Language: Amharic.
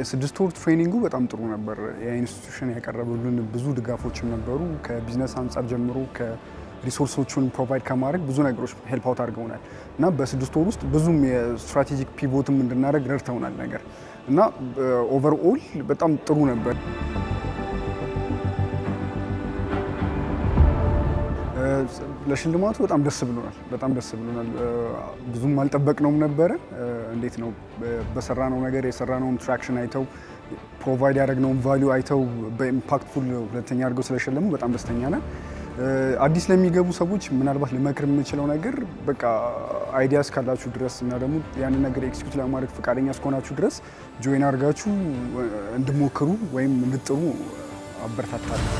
የ6 ወር ትሬኒንጉ በጣም ጥሩ ነበር። የኢንስቲትዩሽን ያቀረቡልን ብዙ ድጋፎችም ነበሩ። ከቢዝነስ አንጻር ጀምሮ ከሪሶርሶቹን ፕሮቫይድ ከማድረግ ብዙ ነገሮች ሄልፕ አውት አድርገውናል እና በ6 ወር ውስጥ ብዙም የስትራቴጂክ ፒቮትም እንድናደርግ ረድተውናል ነገር እና ኦቨርኦል በጣም ጥሩ ነበር። ለሽልማቱ በጣም ደስ ብሎናል። ብዙም አልጠበቅነውም ነበረ። እንዴት ነው በሰራነው ነገር የሰራነውን ትራክሽን አይተው ፕሮቫይድ ያደረግነውን ቫልዩ አይተው በኢምፓክትፉል ሁለተኛ አድርገው ስለሸለሙ በጣም ደስተኛ ነን። አዲስ ለሚገቡ ሰዎች ምናልባት ልመክር የምችለው ነገር በቃ አይዲያ እስካላችሁ ድረስ እና ደግሞ ያንን ነገር ኤክስኪዩት ለማድረግ ፈቃደኛ እስከሆናችሁ ድረስ ጆይን አድርጋችሁ እንድሞክሩ ወይም እንድጥሩ አበረታታለሁ።